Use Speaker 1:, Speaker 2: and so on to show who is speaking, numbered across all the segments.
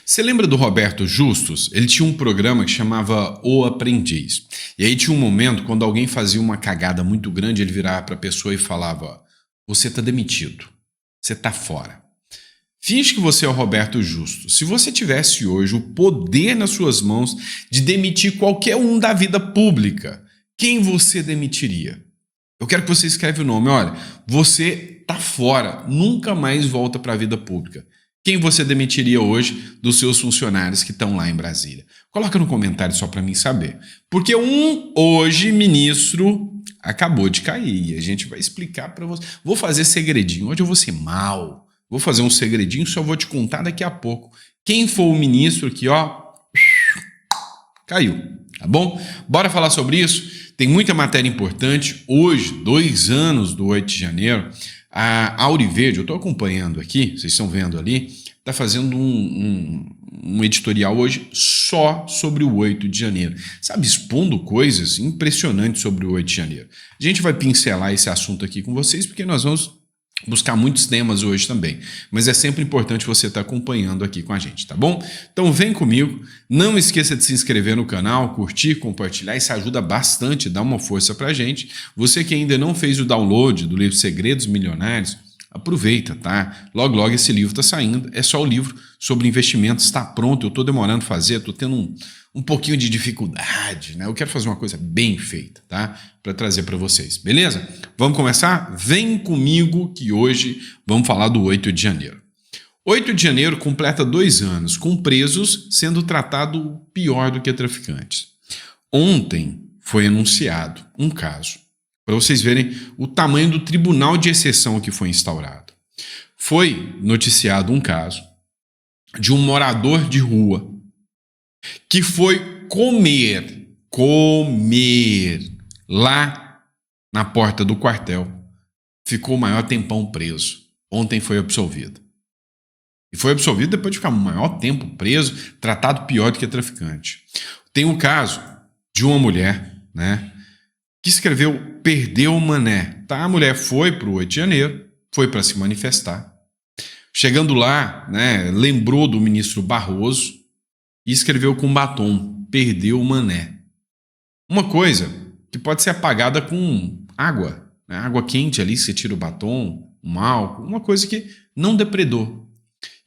Speaker 1: Você lembra do Roberto Justus? Ele tinha um programa que chamava O Aprendiz. E aí tinha um momento quando alguém fazia uma cagada muito grande, ele virava para a pessoa e falava: você está demitido, você está fora. Finge que você é o Roberto Justus. Se você tivesse hoje o poder nas suas mãos de demitir qualquer um da vida pública, quem você demitiria? Eu quero que você escreva o nome. Olha, você está fora, nunca mais volta para a vida pública. Quem você demitiria hoje dos seus funcionários que estão lá em Brasília? Coloca no comentário só para mim saber. Porque hoje, ministro, acabou de cair. E a gente vai explicar para você. Vou fazer segredinho. Hoje eu vou ser mal. Vou fazer um segredinho, só vou te contar daqui a pouco. Quem for o ministro que, caiu. Tá bom? Bora falar sobre isso? Tem muita matéria importante. Hoje, 2 anos do 8 de janeiro, a Auriverde, eu estou acompanhando aqui, vocês estão vendo ali, está fazendo um editorial hoje só sobre o 8 de janeiro. Sabe, expondo coisas impressionantes sobre o 8 de janeiro. A gente vai pincelar esse assunto aqui com vocês, porque nós vamos buscar muitos temas hoje também, mas é sempre importante você estar acompanhando aqui com a gente, tá bom? Então vem comigo, não esqueça de se inscrever no canal, curtir, compartilhar, isso ajuda bastante, dá uma força pra gente. Você que ainda não fez o download do livro Segredos Milionários, aproveita, tá? Logo, logo esse livro está saindo, é só o livro sobre investimentos, está pronto, eu estou demorando a fazer, estou tendo um pouquinho de dificuldade, né? Eu quero fazer uma coisa bem feita, tá? Para trazer para vocês, beleza? Vamos começar? Vem comigo que hoje vamos falar do 8 de janeiro. 8 de janeiro completa 2 anos, com presos sendo tratados pior do que traficantes. Ontem foi anunciado um caso, para vocês verem o tamanho do tribunal de exceção que foi instaurado. Foi noticiado um caso de um morador de rua que foi comer lá na porta do quartel. Ficou o maior tempão preso. Ontem foi absolvido. E foi absolvido depois de ficar o maior tempo preso, tratado pior do que traficante. Tem o caso de uma mulher, né, que escreveu Perdeu o Mané. Tá? A mulher foi para o 8 de janeiro, foi para se manifestar. Chegando lá, né, lembrou do ministro Barroso e escreveu com batom, Perdeu o Mané. Uma coisa que pode ser apagada com água, né? Água quente ali, você tira o batom, um álcool, uma coisa que não depredou.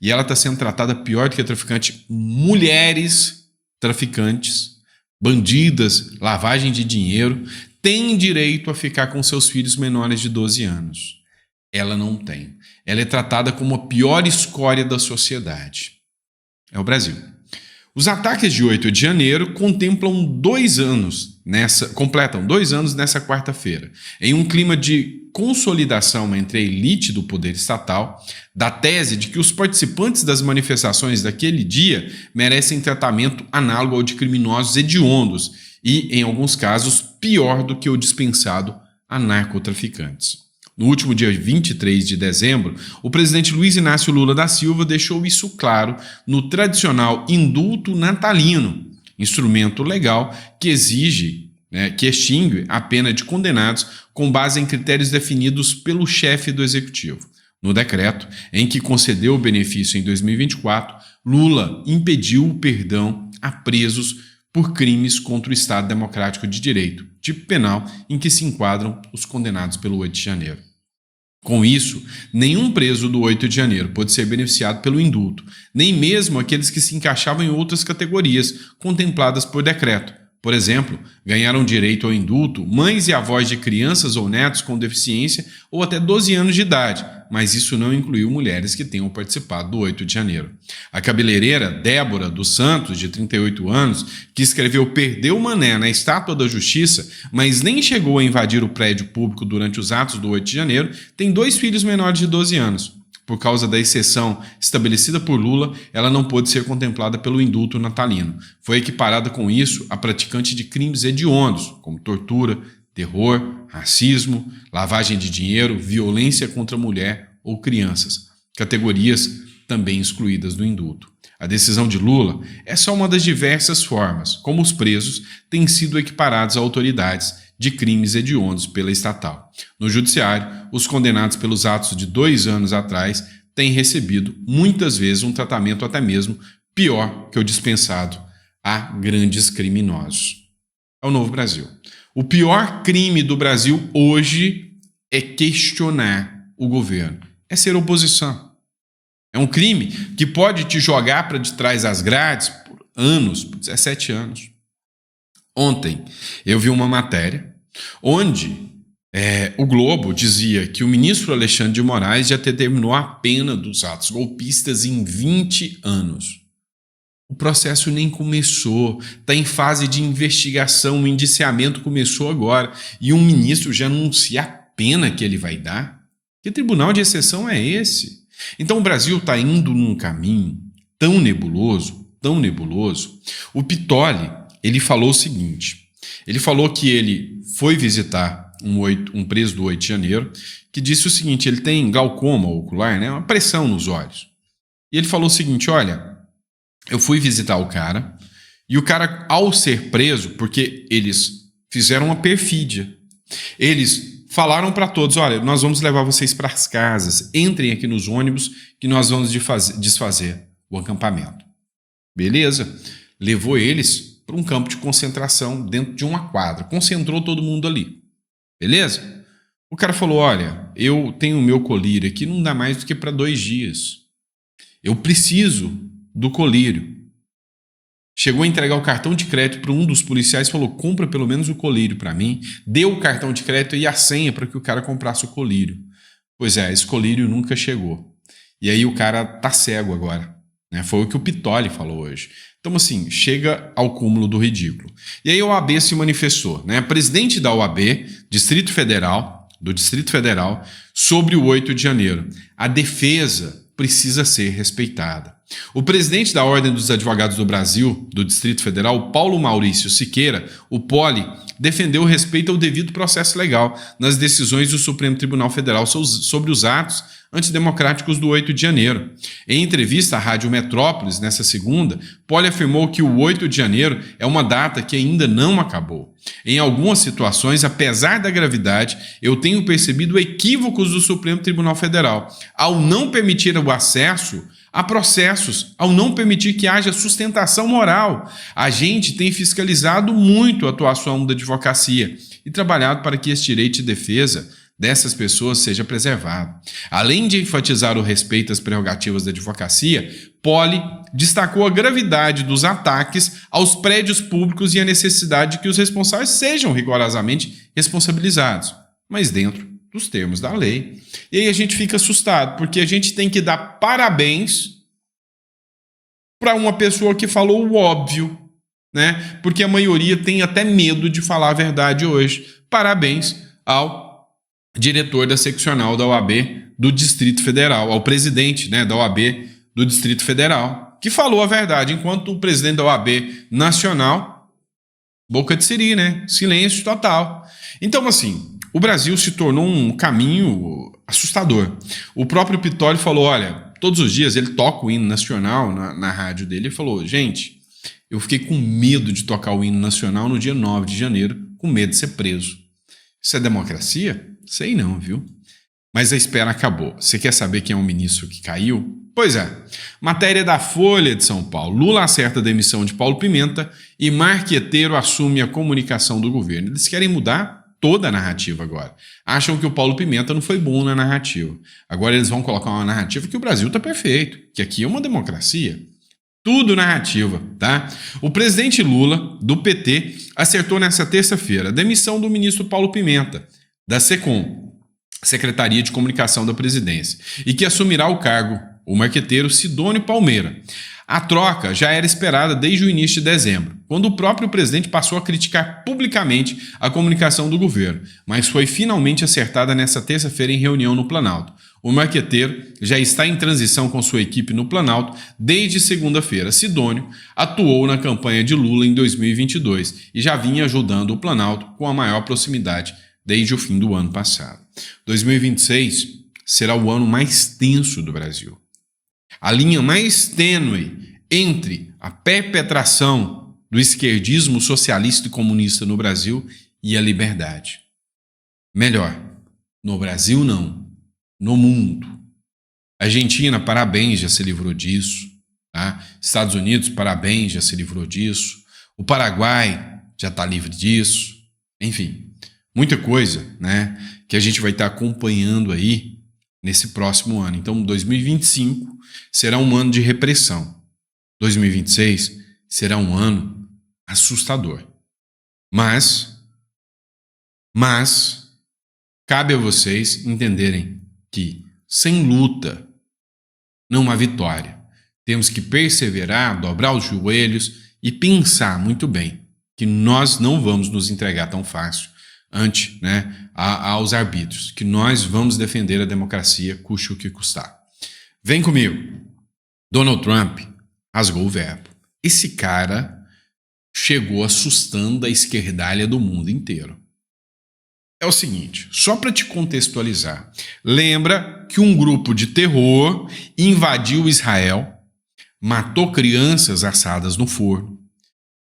Speaker 1: E ela está sendo tratada pior do que traficante. Mulheres traficantes, bandidas, lavagem de dinheiro, têm direito a ficar com seus filhos menores de 12 anos. Ela não tem. Ela é tratada como a pior escória da sociedade. É o Brasil. Os ataques de 8 de janeiro completam 2 anos nessa quarta-feira, em um clima de consolidação entre a elite do poder estatal, da tese de que os participantes das manifestações daquele dia merecem tratamento análogo ao de criminosos hediondos e, em alguns casos, pior do que o dispensado a narcotraficantes. No último dia 23 de dezembro, o presidente Luiz Inácio Lula da Silva deixou isso claro no tradicional indulto natalino, instrumento legal que extingue a pena de condenados com base em critérios definidos pelo chefe do executivo. No decreto, em que concedeu o benefício em 2024, Lula impediu o perdão a presos por crimes contra o Estado Democrático de Direito, tipo penal em que se enquadram os condenados pelo 8 de janeiro. Com isso, nenhum preso do 8 de janeiro pôde ser beneficiado pelo indulto, nem mesmo aqueles que se encaixavam em outras categorias contempladas por decreto. Por exemplo, ganharam direito ao indulto mães e avós de crianças ou netos com deficiência ou até 12 anos de idade, mas isso não incluiu mulheres que tenham participado do 8 de janeiro. A cabeleireira Débora dos Santos, de 38 anos, que escreveu Perdeu o Mané na Estátua da Justiça, mas nem chegou a invadir o prédio público durante os atos do 8 de janeiro, tem 2 filhos menores de 12 anos. Por causa da exceção estabelecida por Lula, ela não pôde ser contemplada pelo indulto natalino. Foi equiparada com isso a praticante de crimes hediondos, como tortura, terror, racismo, lavagem de dinheiro, violência contra a mulher ou crianças, categorias também excluídas do indulto. A decisão de Lula é só uma das diversas formas como os presos têm sido equiparados a autoridades de crimes hediondos pela estatal. No judiciário, os condenados pelos atos de 2 anos atrás têm recebido, muitas vezes, um tratamento até mesmo pior que o dispensado a grandes criminosos. É o novo Brasil. O pior crime do Brasil hoje é questionar o governo, é ser oposição. É um crime que pode te jogar para de trás das grades por anos, por 17 anos. Ontem eu vi uma matéria onde o Globo dizia que o ministro Alexandre de Moraes já determinou a pena dos atos golpistas em 20 anos. O processo nem começou, está em fase de investigação, o indiciamento começou agora e um ministro já anuncia a pena que ele vai dar? Que tribunal de exceção é esse? Então o Brasil está indo num caminho tão nebuloso. O Pittoli, ele falou o seguinte, ele falou que ele foi visitar um preso do 8 de janeiro, que disse o seguinte, ele tem glaucoma ocular, né, uma pressão nos olhos. E ele falou o seguinte, olha, eu fui visitar o cara, e o cara, ao ser preso, porque eles fizeram uma perfídia, eles falaram para todos, olha, nós vamos levar vocês para as casas, entrem aqui nos ônibus que nós vamos desfazer o acampamento. Beleza, levou eles para um campo de concentração dentro de uma quadra, concentrou todo mundo ali, beleza? O cara falou, olha, eu tenho o meu colírio aqui, não dá mais do que para 2 dias, eu preciso do colírio. Chegou a entregar o cartão de crédito para um dos policiais e falou, compra pelo menos o colírio para mim, deu o cartão de crédito e a senha para que o cara comprasse o colírio. Pois é, esse colírio nunca chegou. E aí o cara tá cego agora, né? Foi o que o Pittoli falou hoje. Então, assim, chega ao cúmulo do ridículo. E aí a OAB se manifestou, né? Presidente da OAB, do Distrito Federal, sobre o 8 de janeiro. A defesa precisa ser respeitada. O presidente da Ordem dos Advogados do Brasil, do Distrito Federal, Paulo Maurício Siqueira, o Poli, defendeu o respeito ao devido processo legal nas decisões do Supremo Tribunal Federal sobre os atos antidemocráticos do 8 de janeiro. Em entrevista à Rádio Metrópolis, nessa segunda, Poli afirmou que o 8 de janeiro é uma data que ainda não acabou. Em algumas situações, apesar da gravidade, eu tenho percebido equívocos do Supremo Tribunal Federal ao não permitir o acesso a processos, ao não permitir que haja sustentação moral. A gente tem fiscalizado muito a atuação da advocacia e trabalhado para que esse direito de defesa dessas pessoas seja preservado. Além de enfatizar o respeito às prerrogativas da advocacia, Poli destacou a gravidade dos ataques aos prédios públicos e a necessidade de que os responsáveis sejam rigorosamente responsabilizados, mas dentro dos termos da lei. E aí a gente fica assustado, porque a gente tem que dar parabéns para uma pessoa que falou o óbvio, né? Porque a maioria tem até medo de falar a verdade hoje. Parabéns ao diretor da seccional da OAB do Distrito Federal, ao presidente, né, da OAB do Distrito Federal, que falou a verdade, enquanto o presidente da OAB nacional, boca de siri, né? Silêncio total. Então, assim, o Brasil se tornou um caminho assustador. O próprio Pittoli falou, olha, todos os dias ele toca o hino nacional na rádio dele e falou, gente, eu fiquei com medo de tocar o hino nacional no dia 9 de janeiro, com medo de ser preso. Isso é democracia? Sei não, viu? Mas a espera acabou. Você quer saber quem é o ministro que caiu? Pois é. Matéria da Folha de São Paulo. Lula acerta a demissão de Paulo Pimenta e Marqueteiro assume a comunicação do governo. Eles querem mudar toda a narrativa agora. Acham que o Paulo Pimenta não foi bom na narrativa. Agora eles vão colocar uma narrativa que o Brasil está perfeito, que aqui é uma democracia. Tudo narrativa, tá? O presidente Lula, do PT, acertou nessa terça-feira a demissão do ministro Paulo Pimenta, da SECOM, Secretaria de Comunicação da Presidência, e que assumirá o cargo o marqueteiro Sidônio Palmeira. A troca já era esperada desde o início de dezembro, quando o próprio presidente passou a criticar publicamente a comunicação do governo, mas foi finalmente acertada nesta terça-feira em reunião no Planalto. O marqueteiro já está em transição com sua equipe no Planalto desde segunda-feira. Sidônio atuou na campanha de Lula em 2022 e já vinha ajudando o Planalto com a maior proximidade desde o fim do ano passado. 2026 será o ano mais tenso do Brasil. A linha mais tênue entre a perpetração do esquerdismo socialista e comunista no Brasil e a liberdade. Melhor, no Brasil não, no mundo. A Argentina, parabéns, já se livrou disso. Tá? Estados Unidos, parabéns, já se livrou disso. O Paraguai já está livre disso. Enfim, muita coisa, né, que a gente vai estar acompanhando aí nesse próximo ano. Então, 2025 será um ano de repressão. 2026 será um ano assustador. Mas cabe a vocês entenderem que sem luta não há vitória. Temos que perseverar, dobrar os joelhos e pensar muito bem que nós não vamos nos entregar tão fácil ante, né, aos arbítrios, que nós vamos defender a democracia, custe o que custar. Vem comigo. Donald Trump rasgou o verbo. Esse cara chegou assustando a esquerdalha do mundo inteiro. É o seguinte, só para te contextualizar, lembra que um grupo de terror invadiu Israel, matou crianças assadas no forno,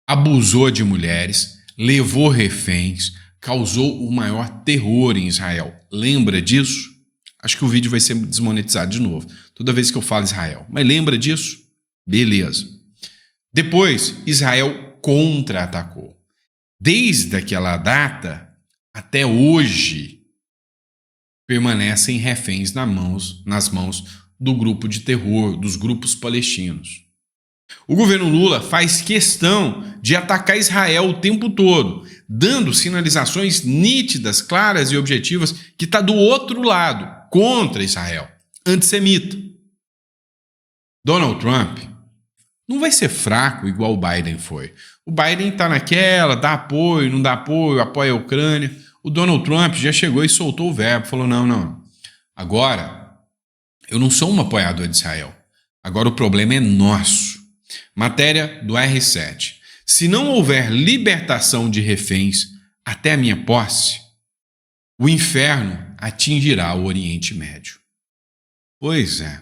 Speaker 1: abusou de mulheres, levou reféns, causou o maior terror em Israel. Lembra disso? Acho que o vídeo vai ser desmonetizado de novo, toda vez que eu falo Israel. Mas lembra disso? Beleza. Depois, Israel contra-atacou. Desde aquela data até hoje, permanecem reféns nas mãos do grupo de terror, dos grupos palestinos. O governo Lula faz questão de atacar Israel o tempo todo, dando sinalizações nítidas, claras e objetivas que está do outro lado, contra Israel, antissemita. Donald Trump não vai ser fraco igual o Biden foi. O Biden está naquela, dá apoio, não dá apoio, apoia a Ucrânia. O Donald Trump já chegou e soltou o verbo, falou, não. Agora, eu não sou um apoiador de Israel. Agora o problema é nosso. Matéria do R7. Se não houver libertação de reféns até a minha posse, o inferno atingirá o Oriente Médio. Pois é.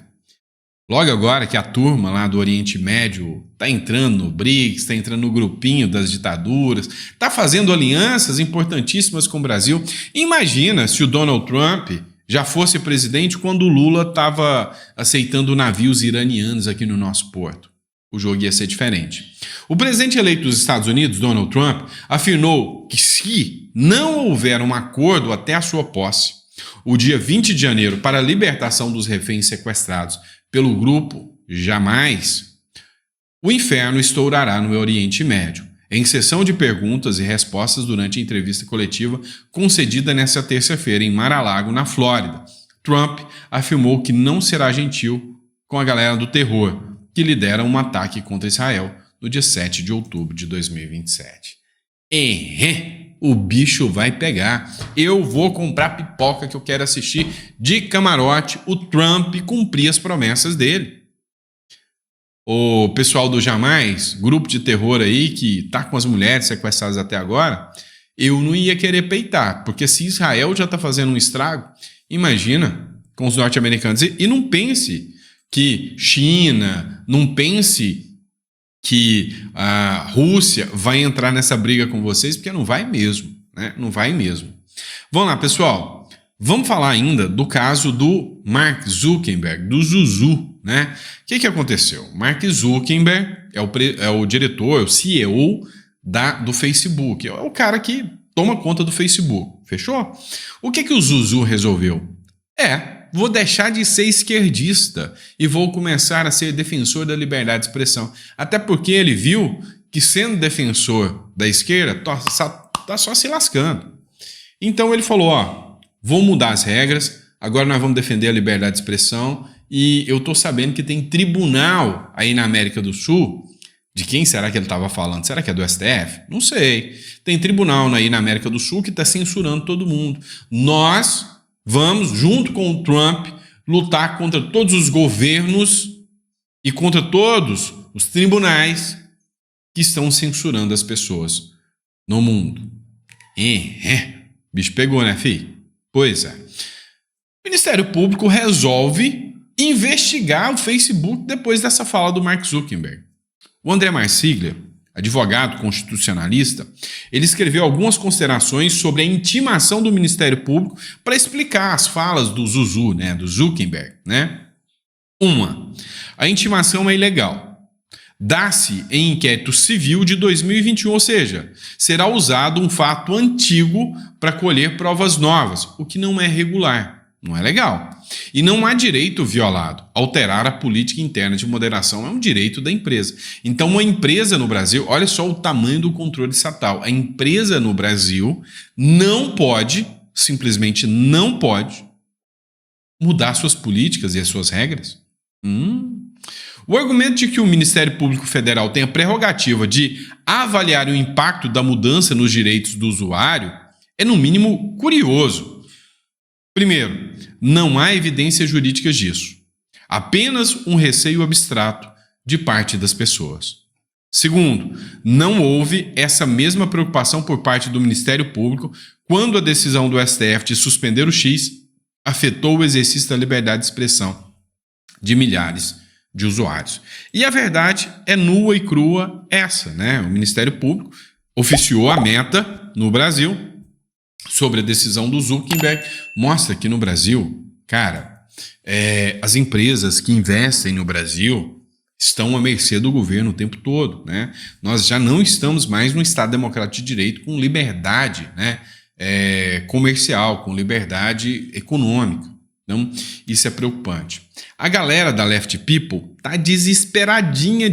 Speaker 1: Logo agora que a turma lá do Oriente Médio está entrando no BRICS, está entrando no grupinho das ditaduras, está fazendo alianças importantíssimas com o Brasil. Imagina se o Donald Trump já fosse presidente quando o Lula estava aceitando navios iranianos aqui no nosso porto. O jogo ia ser diferente. O presidente eleito dos Estados Unidos, Donald Trump, afirmou que se não houver um acordo até a sua posse, o dia 20 de janeiro, para a libertação dos reféns sequestrados pelo grupo Jamais, o inferno estourará no Oriente Médio, em sessão de perguntas e respostas durante a entrevista coletiva concedida nesta terça-feira em Mar-a-Lago, na Flórida. Trump afirmou que não será gentil com a galera do terror, que lidera um ataque contra Israel no dia 7 de outubro de 2027. O bicho vai pegar. Eu vou comprar pipoca que eu quero assistir de camarote o Trump cumprir as promessas dele. O pessoal do Jamais, grupo de terror aí que tá com as mulheres sequestradas até agora, eu não ia querer peitar, porque se Israel já tá fazendo um estrago, imagina com os norte-americanos. E não pense que China, não pense que a Rússia vai entrar nessa briga com vocês, porque não vai mesmo, né? Não vai mesmo. Vamos lá, pessoal. Vamos falar ainda do caso do Mark Zuckerberg, do Zuzu, né? O que aconteceu? Mark Zuckerberg é o diretor, o CEO do Facebook. É o cara que toma conta do Facebook. Fechou? O que o Zuzu resolveu? Vou deixar de ser esquerdista e vou começar a ser defensor da liberdade de expressão. Até porque ele viu que sendo defensor da esquerda, tá só se lascando. Então ele falou, vou mudar as regras, agora nós vamos defender a liberdade de expressão e eu tô sabendo que tem tribunal aí na América do Sul. De quem será que ele estava falando? Será que é do STF? Não sei. Tem tribunal aí na América do Sul que está censurando todo mundo. Nós vamos, junto com o Trump, lutar contra todos os governos e contra todos os tribunais que estão censurando as pessoas no mundo. Bicho pegou, né, filho? Pois é. O Ministério Público resolve investigar o Facebook depois dessa fala do Mark Zuckerberg. O André Marsiglia, advogado constitucionalista, ele escreveu algumas considerações sobre a intimação do Ministério Público para explicar as falas do Zuzu, né, do Zuckerberg, né? A intimação é ilegal. dá-se em inquérito civil de 2021, ou seja, será usado um fato antigo para colher provas novas, o que não é regular, não é legal. E não há direito violado. Alterar a política interna de moderação é um direito da empresa. Então, uma empresa no Brasil, olha só o tamanho do controle estatal. A empresa no Brasil não pode, simplesmente não pode, mudar suas políticas e as suas regras. O argumento de que o Ministério Público Federal tem a prerrogativa de avaliar o impacto da mudança nos direitos do usuário é, no mínimo, curioso. Primeiro, não há evidências jurídicas disso. Apenas um receio abstrato de parte das pessoas. Segundo, não houve essa mesma preocupação por parte do Ministério Público quando a decisão do STF de suspender o X afetou o exercício da liberdade de expressão de milhares de usuários. E a verdade é nua e crua essa, né? O Ministério Público oficiou a Meta no Brasil sobre a decisão do Zuckerberg. Mostra que no Brasil, cara, as empresas que investem no Brasil estão à mercê do governo o tempo todo, né? Nós já não estamos mais num Estado democrático de direito com liberdade, né? Comercial, com liberdade econômica. Então, isso é preocupante. A galera da Left People tá desesperadinha,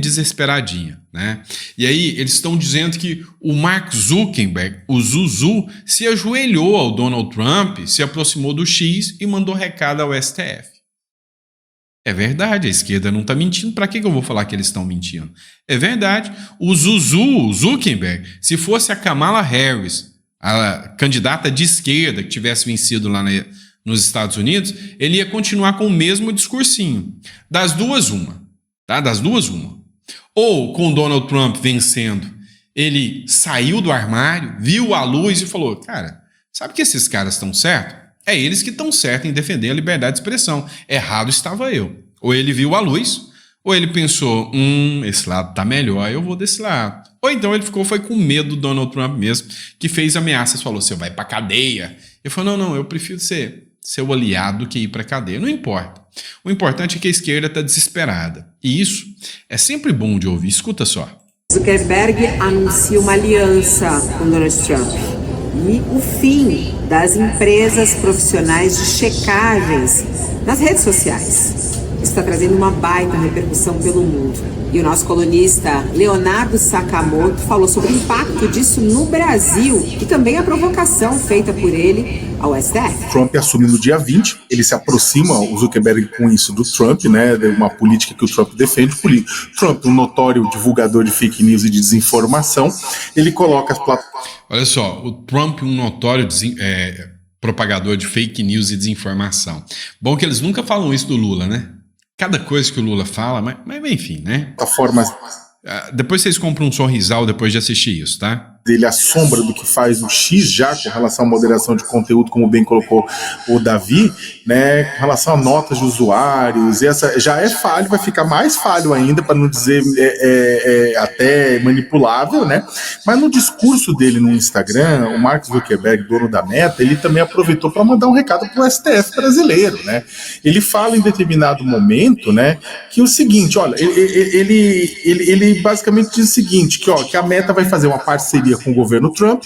Speaker 1: né? E aí eles estão dizendo que o Mark Zuckerberg, o Zuzu, se ajoelhou ao Donald Trump, se aproximou do X e mandou recado ao STF. É verdade, a esquerda não está mentindo. Para que eu vou falar que eles estão mentindo? É verdade. O Zuckerberg, se fosse a Kamala Harris, a candidata de esquerda que tivesse vencido lá nos Estados Unidos, ele ia continuar com o mesmo discursinho. Das duas, uma. Tá? Das duas, uma. Ou, com Donald Trump vencendo, ele saiu do armário, viu a luz e falou, cara, sabe que esses caras estão certos? É eles que estão certos em defender a liberdade de expressão. Errado estava eu. Ou ele viu a luz, ou ele pensou, esse lado tá melhor, eu vou desse lado. Ou então ele foi com medo do Donald Trump mesmo, que fez ameaças, falou, você vai pra cadeia. Ele falou, não, eu prefiro ser seu aliado que ir pra cadeia. Não importa. O importante é que a esquerda está desesperada. E isso é sempre bom de ouvir. Escuta só.
Speaker 2: Zuckerberg anuncia uma aliança com Donald Trump e o fim das empresas profissionais de checagens nas redes sociais. Isso está trazendo uma baita repercussão pelo mundo. E o nosso colunista Leonardo Sakamoto falou sobre o impacto disso no Brasil e também a provocação feita por ele ao STF.
Speaker 3: Trump assume no dia 20, ele se aproxima, o Zuckerberg, com isso do Trump, né, uma política que o Trump defende. Trump, um notório divulgador de fake news e de desinformação, ele coloca as plataformas...
Speaker 1: Olha só, o Trump, um notório propagador de fake news e desinformação. Bom que eles nunca falam isso do Lula, né? Cada coisa que o Lula fala, mas enfim, né?
Speaker 3: Plataformas...
Speaker 1: Depois vocês compram um sorrisal depois de assistir isso, tá?
Speaker 3: Ele assombra do que faz o X já com relação à moderação de conteúdo, como bem colocou o Davi, né, com relação a notas de usuários. E essa já é falho, vai ficar mais falho ainda, para não dizer até manipulável, né? Mas no discurso dele no Instagram, o Mark Zuckerberg, dono da Meta, ele também aproveitou para mandar um recado para o STF brasileiro, né? Ele fala em determinado momento, né, que o seguinte, olha, ele basicamente diz o seguinte, que a Meta vai fazer uma parceria com o governo Trump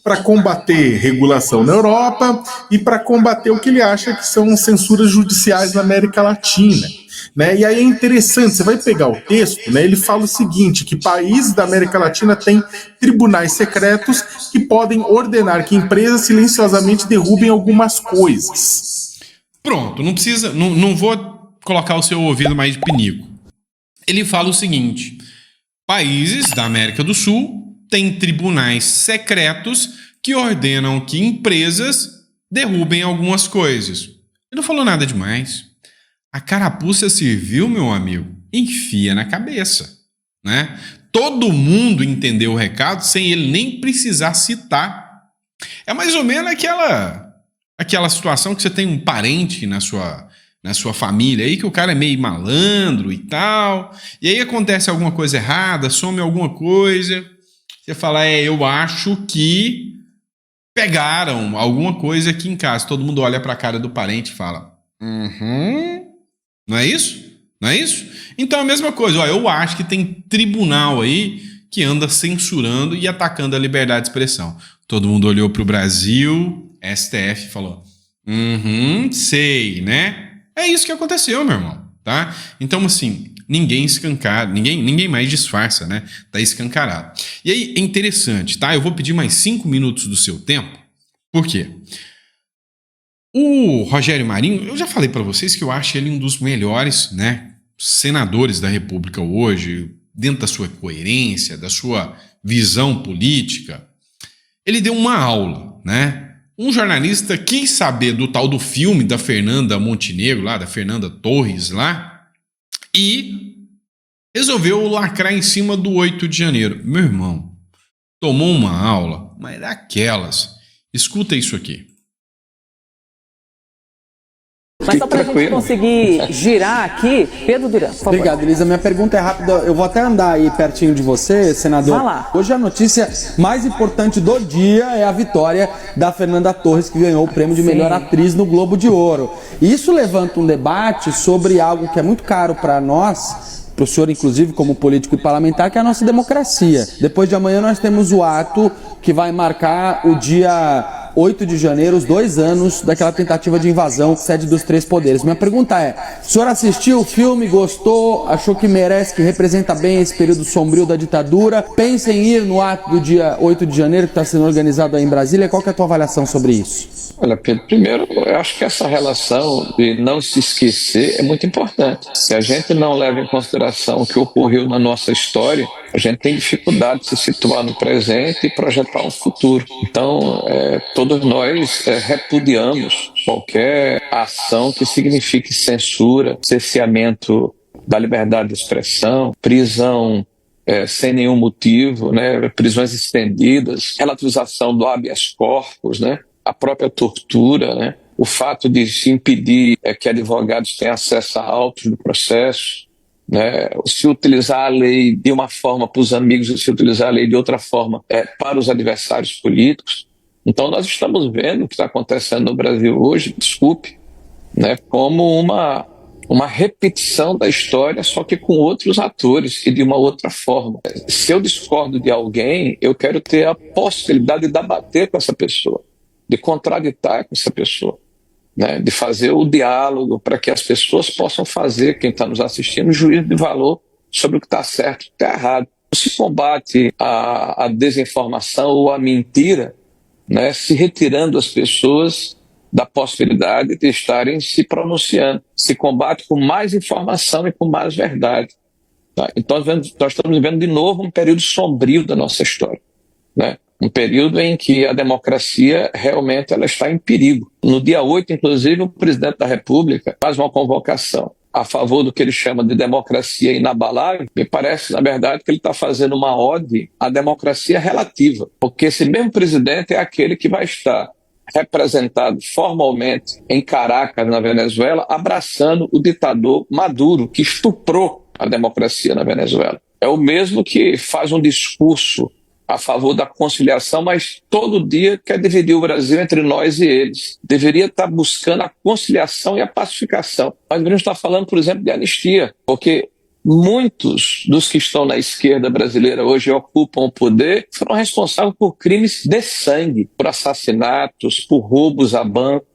Speaker 3: para combater regulação na Europa e para combater o que ele acha que são censuras judiciais na América Latina. Né? E aí é interessante, você vai pegar o texto, né? Ele fala o seguinte, que países da América Latina têm tribunais secretos que podem ordenar que empresas silenciosamente derrubem algumas coisas.
Speaker 1: Pronto, não precisa, não vou colocar o seu ouvido mais de pinico. Ele fala o seguinte, países da América do Sul têm tribunais secretos que ordenam que empresas derrubem algumas coisas. Ele não falou nada demais. A carapuça serviu, meu amigo, enfia na cabeça, né? Todo mundo entendeu o recado sem ele nem precisar citar. É mais ou menos aquela situação que você tem um parente na sua família aí, que o cara é meio malandro e tal, e aí acontece alguma coisa errada, some alguma coisa, você fala, eu acho que pegaram alguma coisa aqui em casa. Todo mundo olha para a cara do parente e fala, não é isso? Não é isso? Então é a mesma coisa. Ó, eu acho que tem tribunal aí que anda censurando e atacando a liberdade de expressão. Todo mundo olhou para o Brasil, STF falou, sei, né? É isso que aconteceu, meu irmão, tá? Então, assim, ninguém escancara, ninguém mais disfarça, né? Tá escancarado. E aí, é interessante, tá? Eu vou pedir mais 5 minutos do seu tempo. Por quê? O Rogério Marinho, eu já falei para vocês que eu acho ele um dos melhores, né, senadores da República hoje, dentro da sua coerência, da sua visão política. Ele deu uma aula, né? Um jornalista quis saber do tal do filme da Fernanda Montenegro, lá, da Fernanda Torres, lá, e resolveu lacrar em cima do 8 de janeiro. Meu irmão, tomou uma aula, mas daquelas. Escuta isso aqui.
Speaker 4: Mas só para a gente conseguir girar aqui, Pedro Duran, por favor.
Speaker 5: Obrigado, Elisa. Minha pergunta é rápida. Eu vou até andar aí pertinho de você, senador.
Speaker 4: Vai lá.
Speaker 5: Hoje a notícia mais importante do dia é a vitória da Fernanda Torres, que ganhou o prêmio de melhor atriz no Globo de Ouro. E isso levanta um debate sobre algo que é muito caro para nós, para o senhor, inclusive, como político e parlamentar, que é a nossa democracia. Depois de amanhã nós temos o ato que vai marcar o dia 8 de janeiro, os 2 anos daquela tentativa de invasão, sede dos 3 poderes. Minha pergunta é, o senhor assistiu o filme, gostou, achou que merece, que representa bem esse período sombrio da ditadura? Pensa em ir no ato do dia 8 de janeiro, que está sendo organizado aí em Brasília. Qual que é a tua avaliação sobre isso?
Speaker 6: Olha, Pedro, primeiro, eu acho que essa relação de não se esquecer é muito importante. Se a gente não leva em consideração o que ocorreu na nossa história, a gente tem dificuldade de se situar no presente e projetar um futuro. Então, todos nós repudiamos qualquer ação que signifique censura, cerceamento da liberdade de expressão, prisão sem nenhum motivo, né, prisões estendidas, relativização do habeas corpus, né, a própria tortura, né, o fato de se impedir que advogados tenham acesso a autos do processo, né, se utilizar a lei de uma forma para os amigos e se utilizar a lei de outra forma para os adversários políticos. Então nós estamos vendo o que está acontecendo no Brasil hoje, desculpe, né, como uma repetição da história, só que com outros atores e de uma outra forma. Se eu discordo de alguém, eu quero ter a possibilidade de debater com essa pessoa, de contraditar com essa pessoa, né, de fazer o diálogo para que as pessoas possam fazer, quem está nos assistindo, juízo de valor sobre o que está certo e o que está errado. Se combate a desinformação ou a mentira, né, se retirando as pessoas da possibilidade de estarem se pronunciando. Se combate com mais informação e com mais verdade. Tá? Então nós estamos vivendo de novo um período sombrio da nossa história, né? Um período em que a democracia realmente ela está em perigo. No dia 8, inclusive, o presidente da República faz uma convocação a favor do que ele chama de democracia inabalável. Me parece, na verdade, que ele está fazendo uma ode à democracia relativa, porque esse mesmo presidente é aquele que vai estar representado formalmente em Caracas, na Venezuela, abraçando o ditador Maduro, que estuprou a democracia na Venezuela. É o mesmo que faz um discurso a favor da conciliação, mas todo dia quer dividir o Brasil entre nós e eles. Deveria estar buscando a conciliação e a pacificação. Mas deveríamos estar falando, por exemplo, de anistia, porque muitos dos que estão na esquerda brasileira hoje e ocupam o poder foram responsáveis por crimes de sangue, por assassinatos, por roubos a banco,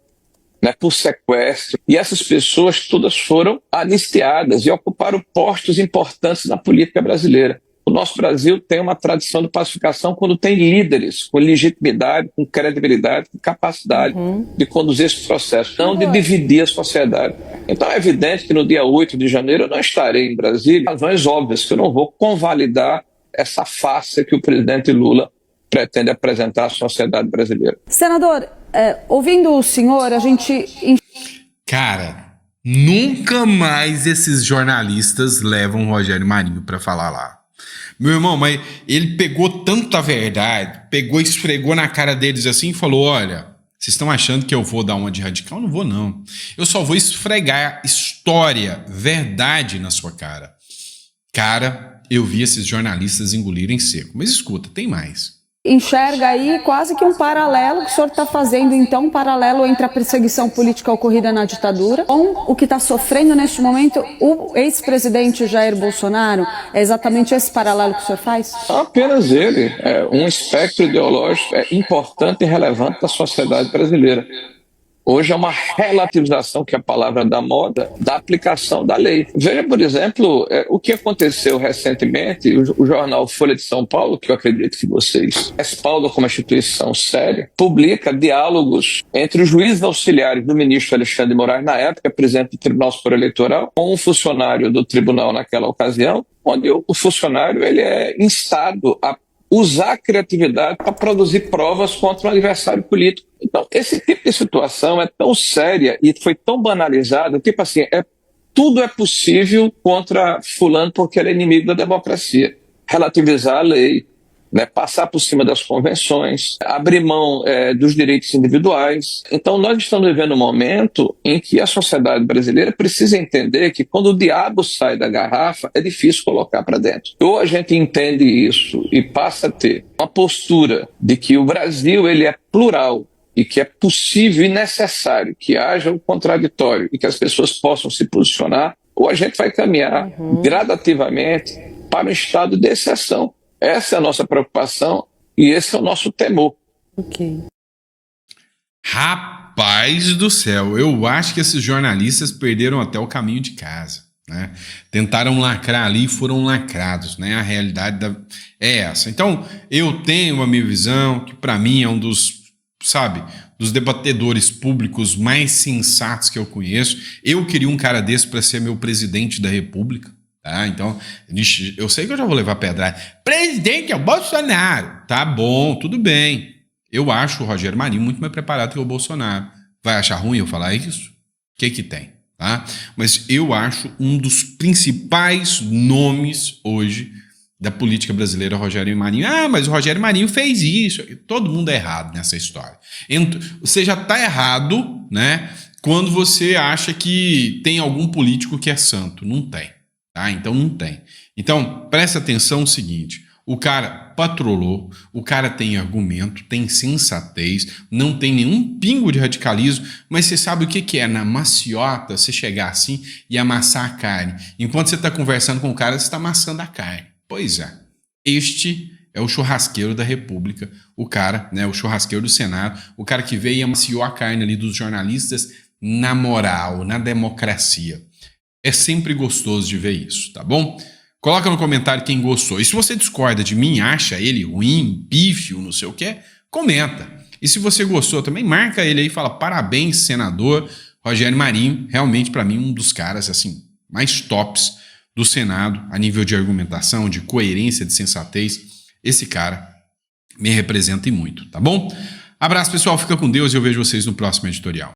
Speaker 6: né, por sequestro. E essas pessoas todas foram anistiadas e ocuparam postos importantes na política brasileira. O nosso Brasil tem uma tradição de pacificação quando tem líderes com legitimidade, com credibilidade, com capacidade de conduzir esse processo, não de dividir a sociedade. Então é evidente que no dia 8 de janeiro eu não estarei em Brasília, razões óbvias que eu não vou convalidar essa farsa que o presidente Lula pretende apresentar à sociedade brasileira.
Speaker 4: Senador, ouvindo o senhor, a gente...
Speaker 1: Cara, nunca mais esses jornalistas levam o Rogério Marinho para falar lá. Meu irmão, mas ele pegou tanta verdade, pegou e esfregou na cara deles assim e falou, olha, vocês estão achando que eu vou dar uma de radical? Não vou, não. Eu só vou esfregar história, verdade na sua cara. Cara, eu vi esses jornalistas engolirem seco. Mas escuta, tem mais.
Speaker 7: enxerga aí quase que um paralelo que o senhor está fazendo, então, um paralelo entre a perseguição política ocorrida na ditadura com o que está sofrendo neste momento o ex-presidente Jair Bolsonaro. É exatamente esse paralelo que o senhor faz?
Speaker 6: Apenas ele. É um espectro ideológico importante e relevante da sociedade brasileira. Hoje é uma relativização, que é a palavra da moda, da aplicação da lei. Veja, por exemplo, o que aconteceu recentemente, o jornal Folha de São Paulo, que eu acredito que vocês respaldam como instituição séria, publica diálogos entre os juízes auxiliares do ministro Alexandre de Moraes, na época presidente do Tribunal Superior Eleitoral, com um funcionário do tribunal naquela ocasião, onde o funcionário ele é instado a usar a criatividade para produzir provas contra um adversário político. Então, esse tipo de situação é tão séria e foi tão banalizada, tipo assim, tudo é possível contra fulano porque ele é inimigo da democracia. Relativizar a lei, né, passar por cima das convenções, abrir mão dos direitos individuais. Então nós estamos vivendo um momento em que a sociedade brasileira precisa entender que quando o diabo sai da garrafa, é difícil colocar para dentro. Ou a gente entende isso e passa a ter uma postura de que o Brasil ele é plural e que é possível e necessário que haja o contraditório e que as pessoas possam se posicionar, ou a gente vai caminhar gradativamente para um estado de exceção. Essa é a nossa preocupação e esse é o nosso temor.
Speaker 7: Ok.
Speaker 1: Rapaz do céu, eu acho que esses jornalistas perderam até o caminho de casa, né? Tentaram lacrar ali e foram lacrados, né? A realidade é essa. Então, eu tenho a minha visão, que para mim é um dos, dos debatedores públicos mais sensatos que eu conheço. Eu queria um cara desse para ser meu presidente da República. Então, eu sei que eu já vou levar pedrada. Presidente é o Bolsonaro. Tá bom, tudo bem. Eu acho o Rogério Marinho muito mais preparado que o Bolsonaro. Vai achar ruim eu falar isso? O que tem? Tá? Mas eu acho um dos principais nomes hoje da política brasileira, o Rogério Marinho. Mas o Rogério Marinho fez isso. Todo mundo é errado nessa história. Você já está errado, né? Quando você acha que tem algum político que é santo. Não tem. Então não tem. Então, presta atenção no seguinte, o cara patrolou, o cara tem argumento, tem sensatez, não tem nenhum pingo de radicalismo, mas você sabe o que é na maciota você chegar assim e amassar a carne. Enquanto você está conversando com o cara, você está amassando a carne. Pois é, este é o churrasqueiro da República, o cara, né, o churrasqueiro do Senado, o cara que veio e amaciou a carne ali dos jornalistas na moral, na democracia. É sempre gostoso de ver isso, tá bom? Coloca no comentário quem gostou. E se você discorda de mim, acha ele ruim, pífio, não sei o que, comenta. E se você gostou também, marca ele aí e fala parabéns, senador Rogério Marinho. Realmente, para mim, um dos caras assim mais tops do Senado, a nível de argumentação, de coerência, de sensatez. Esse cara me representa e muito, tá bom? Abraço, pessoal. Fica com Deus e eu vejo vocês no próximo editorial.